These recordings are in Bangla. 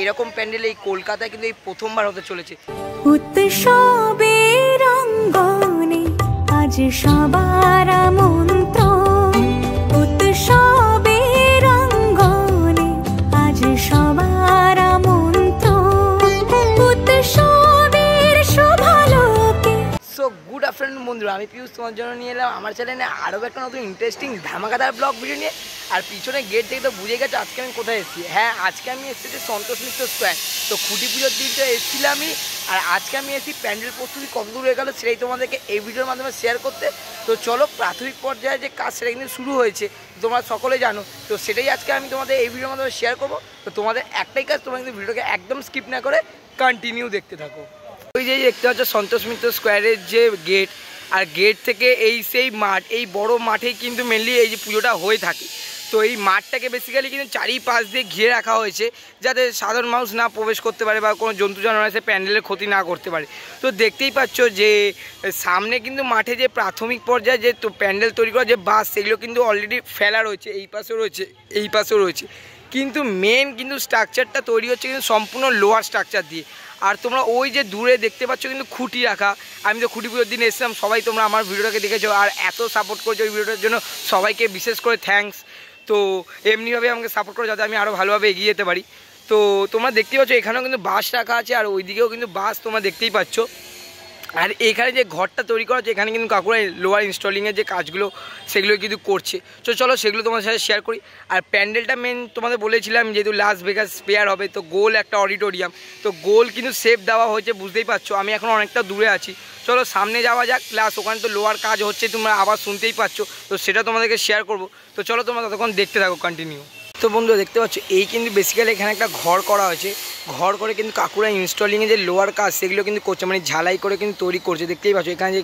এরকম প্যান্ডেল এই কলকাতায় কিন্তু এই প্রথমবার হতে চলেছে। উৎসবের অঙ্গনে আজ সবার আমন্ত্রণ, উৎসবের অঙ্গনে আজ সবার আমন্ত্রণ, উৎসবের শোভালোকে। সো গুড আফটারনুন বন্ধুরা, আমি পিউষ তোমার জন্য নিয়ে এলাম আমার চ্যানেলে আরও একটা নতুন ইন্টারেস্টিং ধামাকাদার ব্লগ ভিডিও নিয়ে। আর পিছনে গেট থেকে তো বুঝে গেছে আজকে আমি কোথায় এসেছি। হ্যাঁ, আজকে আমি এসেছি সন্তোষ মিত্র স্কোয়ার। তো খুঁটি পুজোর দিনটা এসেছিলামই, আর আজকে আমি এসেছি প্যান্ডেল প্রস্তুতি কত দূর হয়ে গেলো সেটাই তোমাদেরকে এই ভিডিওর মাধ্যমে শেয়ার করতে। তো চলো, প্রাথমিক পর্যায়ে যে কাজ সেটা কিন্তু শুরু হয়েছে, তোমরা সকলে জানো। তো সেটাই আজকে আমি তোমাদের এই ভিডিওর মাধ্যমে শেয়ার করবো। তো তোমাদের একটাই কাজ, তোমরা কিন্তু ভিডিওকে একদম স্কিপ না করে কন্টিনিউ দেখতে থাকো। ওই যে দেখতে পাচ্ছ সন্তোষ মিত্র স্কোয়ারের যে গেট, আর গেট থেকে এই সেই মাঠ, এই বড় মাঠেই কিন্তু মেনলি এই যে পুজোটা হয়ে থাকে। তো এই মাঠটাকে বেসিক্যালি কিন্তু চারিপাশ দিয়ে ঘিরে রাখা হয়েছে যাতে সাধারণ মানুষ না প্রবেশ করতে পারে বা কোনো জন্তু জানোয়ার এসে প্যান্ডেলের ক্ষতি না করতে পারে। তো দেখতেই পাচ্ছ যে সামনে কিন্তু মাঠে যে প্রাথমিক পর্যায়ে যে প্যান্ডেল তৈরি করা যে বাস, সেগুলো কিন্তু অলরেডি ফেলা রয়েছে, এই পাশেও রয়েছে, এই পাশেও রয়েছে। কিন্তু মেন কিন্তু স্ট্রাকচারটা তৈরি হচ্ছে কিন্তু সম্পূর্ণ লোহার স্ট্রাকচার দিয়ে। আর তোমরা ওই যে দূরে দেখতে পাচ্ছ কিন্তু খুঁটি রাখা। আমি তো খুঁটি পুজোর দিন এসেছিলাম, সবাই তোমরা আমার ভিডিওটাকে দেখেছো আর এত সাপোর্ট করছো ওই ভিডিওটার জন্য, সবাইকে বিশেষ করে থ্যাঙ্কস। তো এমনিভাবে আমাকে সাপোর্ট করো যাতে আমি আরও ভালোভাবে এগিয়ে যেতে পারি। তো তোমরা দেখতেই পাচ্ছ এখানেও কিন্তু বাস রাখা আছে, আর ওইদিকেও কিন্তু বাস তোমরা দেখতেই পাচ্ছ। আর এখানে যে ঘরটা তৈরি করা হচ্ছে, এখানে কিন্তু কাকুরা লোয়ার ইনস্টলিংয়ের যে কাজগুলো সেগুলো কিন্তু করছে। তো চলো সেগুলো তোমাদের সাথে শেয়ার করি। আর প্যান্ডেলটা মেন তোমাদের বলেছিলাম যেহেতু লাস ভেগাস ফেয়ার হবে, তো গোল একটা অডিটোরিয়াম, তো গোল কিন্তু শেপ দেওয়া হয়েছে, বুঝতেই পারছো। আমি এখন অনেকটা দূরে আছি, চলো সামনে যাওয়া যাক। প্লাস ওখানে তো লোয়ার কাজ হচ্ছে, তোমরা আবার শুনতেই পাচ্ছ, তো সেটা তোমাদেরকে শেয়ার করব। তো চলো তোমরা ততক্ষণ দেখতে থাকো কন্টিনিউ। তো বন্ধুরা দেখতে পাচ্ছ এই কিন্তু বেসিক্যালি এখানে একটা ঘর করা হয়েছে। ঘর করে কিন্তু কাকুরা ইনস্টলিংয়ে যে লোহার কাজ সেগুলো কিন্তু করছে, মানে ঝালাই করে কিন্তু তৈরি করছে। দেখতেই পাচ্ছ এখানে যে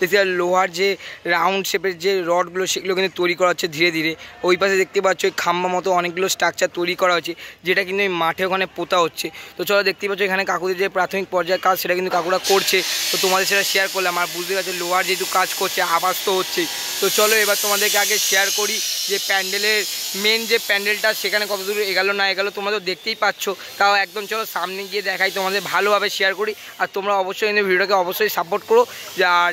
বেসিক্যালি লোহার যে রাউন্ড শেপের যে রডগুলো সেগুলো কিন্তু তৈরি করা হচ্ছে ধীরে ধীরে। ওই পাশে দেখতে পাচ্ছ এই খাম্বা মতো অনেকগুলো স্ট্রাকচার তৈরি করা হচ্ছে, যেটা কিন্তু এই মাঠে ওখানে পোতা হচ্ছে। তো চলো দেখতেই পাচ্ছ এখানে কাকুদের যে প্রাথমিক পর্যায়ের কাজ সেটা কিন্তু কাকুরা করছে। তো তোমাদের সেটা শেয়ার করলাম। আর বুঝতে পারছো লোহার যেহেতু কাজ করছে আওয়াজ তো হচ্ছেই। তো চলো এবার তোমাদেরকে আগে শেয়ার করি যে প্যান্ডেলের মেন যে প্যান্ডেলটা সেখানে কত দূর এগালো না এগালো তোমরা তো দেখতেই পাচ্ছ। তাও একদম চলো সামনে গিয়ে দেখাই, তোমাদের ভালোভাবে শেয়ার করি। আর তোমরা অবশ্যই কিন্তু ভিডিওটাকে অবশ্যই সাপোর্ট করো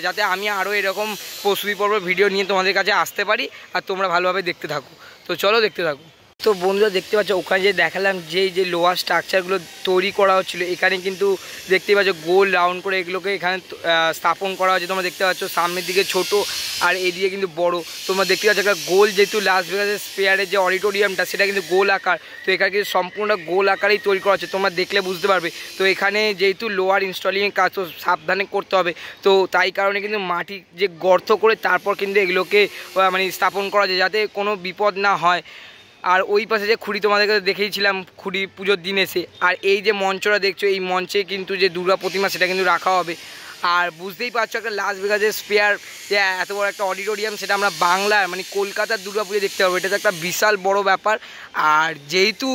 যাতে আমি আরও এরকম প্রস্তুতি পর্ব ভিডিও নিয়ে তোমাদের কাছে আসতে পারি আর তোমরা ভালোভাবে দেখতে থাকো। তো চলো দেখতে থাকো। তো বন্ধুরা দেখতে পাচ্ছ ওখানে যে দেখালাম যে লোহার স্ট্রাকচারগুলো তৈরি করা হচ্ছিলো, এখানে কিন্তু দেখতেই পাচ্ছ গোল রাউন্ড করে এগুলোকে এখানে স্থাপন করা হচ্ছে। তোমরা দেখতে পাচ্ছ সামনের দিকে ছোট আর এদিকে কিন্তু বড়। তোমরা দেখতে পাচ্ছ একটা গোল, যেহেতু লাস ভেগাসের ফেয়ারের যে অডিটোরিয়ামটা সেটা কিন্তু গোল আকার, তো এখানে কিন্তু সম্পূর্ণ গোল আকারেই তৈরি করা হচ্ছে, তোমরা দেখলে বুঝতে পারবে। তো এখানে যেহেতু লোহার ইনস্টলিংয়ের কাজ তো সাবধানে করতে হবে, তো তাই কারণে কিন্তু মাটি যে গর্ত করে তারপর কিন্তু এগুলোকে মানে স্থাপন করা যায় যাতে কোনো বিপদ না হয়। আর ওই পাশে যে খুঁড়ি তোমাদেরকে দেখিয়েছিলাম খুঁড়ি পুজোর দিন এসে, আর এই যে মঞ্চটা দেখছো এই মঞ্চে কিন্তু যে দুর্গা প্রতিমা সেটা কিন্তু রাখা হবে। আর বুঝতেই পারছো একটা লাস ভেগাসের স্পেয়ার যে এত বড় একটা অডিটোরিয়াম, সেটা আমরা বাংলার মানে কলকাতার দুর্গা পুজো দেখতে পাবো, এটা তো একটা বিশাল বড় ব্যাপার। আর যেহেতু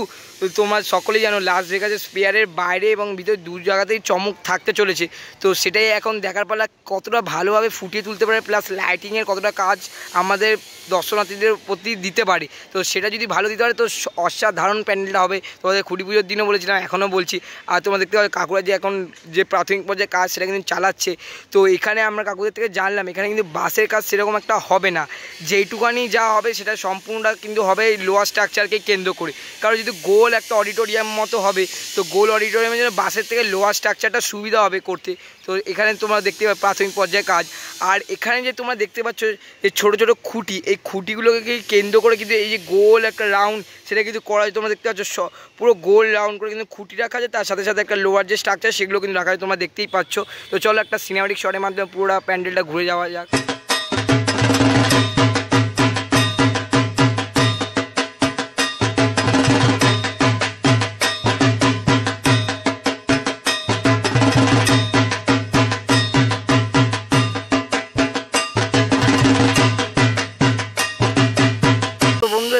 তোমরা সকলেই জানো লাস ভেগাসের স্পেয়ারের বাইরে এবং ভিতরে দু জায়গাতেই চমক থাকতে চলেছে, তো সেটাই এখন দেখার পালা কতটা ভালোভাবে ফুটিয়ে তুলতে পারে, প্লাস লাইটিংয়ের কতটা কাজ আমাদের দর্শনার্থীদের প্রতি দিতে পারে। তো সেটা যদি ভালো দিতে পারে তো অসাধারণ প্যান্ডেলটা হবে। তোমাদের খুঁটি পুজোর দিনও বলেছিলাম, এখনও বলছি। আর তোমরা দেখতে পাবে কাকুরা যে এখন যে প্রাথমিক পর্যায়ে কাজ সেটা কিন্তু চালাচ্ছে। তো এখানে আমরা কাকুদের থেকে জানলাম এখানে কিন্তু বাসের কাজ সেরকম একটা হবে না, যেইটুকানি যা হবে সেটা সম্পূর্ণটা কিন্তু হবে লোহার স্ট্রাকচারকে কেন্দ্র করে। কারণ যদি গোল একটা অডিটোরিয়াম মতো হবে, তো গোল অডিটোরিয়ামের জন্য বাসের থেকে লোহার স্ট্রাকচারটা সুবিধা হবে করতে। তো এখানে তোমরা দেখতে পাবে প্রাথমিক পর্যায়ে কাজ। আর এখানে যে তোমরা দেখতে পাচ্ছ এই ছোটো ছোটো খুঁটি, এই খুঁটিগুলোকে কেন্দ্র করে কিন্তু এই যে গোল একটা রাউন্ড সেটা কিন্তু করা হয়। তোমরা দেখতে পাচ্ছ পুরো গোল রাউন্ড করে কিন্তু খুঁটি রাখা আছে, তার সাথে সাথে একটা লোহার যে স্ট্রাকচার সেগুলো কিন্তু রাখা হয়, তোমরা দেখতেই পাচ্ছ। তো চলো একটা সিনেমাটিক শটের মাধ্যমে পুরো প্যান্ডেলটা ঘুরে যাওয়া যাক।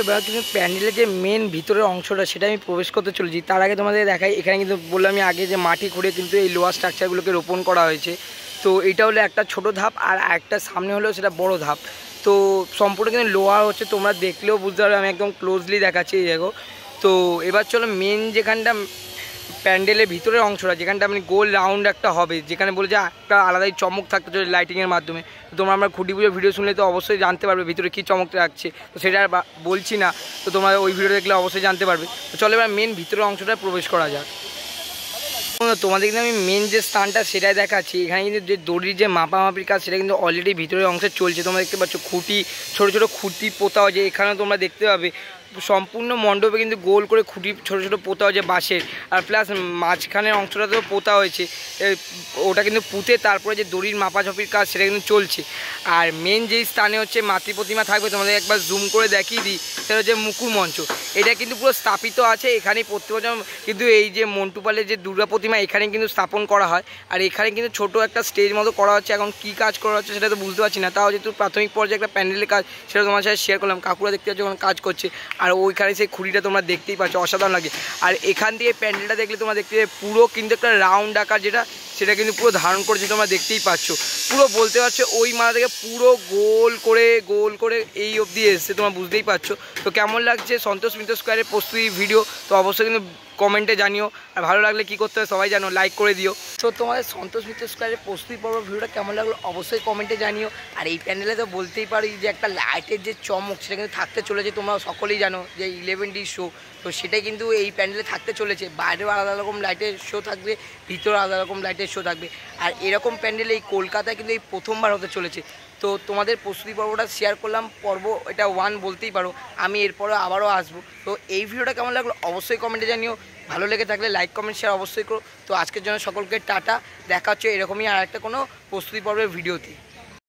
এবার কিন্তু প্যান্ডেলের যে মেন ভিতরের অংশটা সেটা আমি প্রবেশ করতে চলেছি। তার আগে তোমাদের দেখাই এখানে কিন্তু বললাম আমি আগে যে মাটি খুঁড়ে কিন্তু এই লোহার স্ট্রাকচারগুলোকে রোপণ করা হয়েছে। তো এটা হলো একটা ছোট ধাপ, আর একটা সামনে হলো সেটা বড় ধাপ। তো সম্পূর্ণ কিন্তু লোহার হচ্ছে, তোমরা দেখলেও বুঝতে পারবে, আমি একদম ক্লোজলি দেখাচ্ছি এই দেখো। তো এবার চলো মেন যেখানটা প্যান্ডেলের ভিতরের অংশটা যেখানটা আপনি গোল রাউন্ড একটা হবে, যেখানে বলে যে একটা আলাদাই চমক থাকতে চলে লাইটিংয়ের মাধ্যমে। তো তোমরা আমরা খুঁটি পুজোর ভিডিও শুনলে তো অবশ্যই জানতে পারবে ভিতরে কী চমক রাখছে, তো সেটা আর বলছি না, তো তোমরা ওই ভিডিও দেখলে অবশ্যই জানতে পারবে। তো চলো এবার মেন ভিতরের অংশটা প্রবেশ করা যাক। তোমাদের কিন্তু আমি মেন যে স্থানটা সেটাই দেখাচ্ছি। এখানে কিন্তু যে দড়ির যে মাপামাপির কাজ সেটা কিন্তু অলরেডি ভিতরের অংশে চলছে। তোমরা দেখতে পাচ্ছ খুঁটি, ছোটো ছোটো খুঁটি পোতা হয়েছে। এখানেও তোমরা দেখতে পাবে সম্পূর্ণ মণ্ডপে কিন্তু গোল করে খুঁটি ছোটো ছোটো পোতা হয়েছে বাঁশের, আর প্লাস মাঝখানের অংশটাতেও পোতা হয়েছে। ওটা কিন্তু পুঁতে তারপরে যে দড়ির মাপাঝাপির কাজ সেটা কিন্তু চলছে। আর মেন যেই স্থানে হচ্ছে মাতৃ প্রতিমা থাকবে, তোমাদের একবার জুম করে দেখিয়ে দিই, সেটা হচ্ছে মুকুর মঞ্চ। এটা কিন্তু পুরো স্থাপিত আছে এখানেই। প্রত্যেক বছর কিন্তু এই যে মন্টুপালের যে দুর্গা প্রতিমা এখানে কিন্তু স্থাপন করা হয়। আর এখানে কিন্তু ছোট একটা স্টেজ মতো করা হচ্ছে। এখন কী কাজ করা হচ্ছে সেটা তো বুঝতে পারছি না, তাও যেহেতু প্রাথমিক পর্যায়ে একটা প্যান্ডেলের কাজ সেটা তোমার সাথে শেয়ার করলাম। কাকুরা দেখতে পাচ্ছ যখন কাজ করছে, আর ওইখানে সেই খুঁড়িটা তোমরা দেখতেই পাচ্ছ, অসাধারণ লাগে। আর এখান থেকে প্যান্ডেলটা দেখলে তোমরা দেখতে পাবে পুরো কিন্তু একটা রাউন্ড আকার যেটা সেটা কিন্তু পুরো ধারণ করছে, তোমরা দেখতেই পাচ্ছ। পুরো বলতে পারছো ওই মাথা থেকে পুরো গোল করে এই অবধি এসছে, তোমরা বুঝতেই পারছো। তো কেমন লাগছে সন্তোষ মিত্র স্কোয়ারের প্রস্তুতি ভিডিও, তো অবশ্যই কিন্তু কমেন্টে জানিও। আর ভালো লাগলে কী করতে হবে সবাই জানো, লাইক করে দিও। তো তোমাদের সন্তোষ মিত্র স্কোয়ারের প্রস্তুতি পর্ব ভিডিওটা কেমন লাগলো অবশ্যই কমেন্টে জানিও। আর এই প্যান্ডেলে তো বলতেই পারি যে একটা লাইটের যে চমক সেটা কিন্তু থাকতে চলেছে। তোমরা সকলেই জানো যে 11D শো, তো সেটাই কিন্তু এই প্যান্ডেলে থাকতে চলেছে। বাইরেও আলাদা রকম লাইটের শো থাকবে, ভিতরে আলাদা রকম লাইটের শো থাকবে। আর এরকম প্যান্ডেলে এই কলকাতায় কিন্তু এই প্রথমবার হতে চলেছে। তো তোমাদের প্রস্তুতি পর্বটা শেয়ার করলাম, পর্ব এটা 1 বলতেই পারো। আমি এরপরে আবারও আসবো। তো এই ভিডিওটা কেমন লাগলো অবশ্যই কমেন্টে জানিও। ভালো লেগে থাকলে লাইক কমেন্ট শেয়ার অবশ্যই করো। তো আজকের জন্য সকলকে টাটা, দেখা হচ্ছে এরকমই আর একটা কোনো প্রস্তুতি পর্বের ভিডিওতে।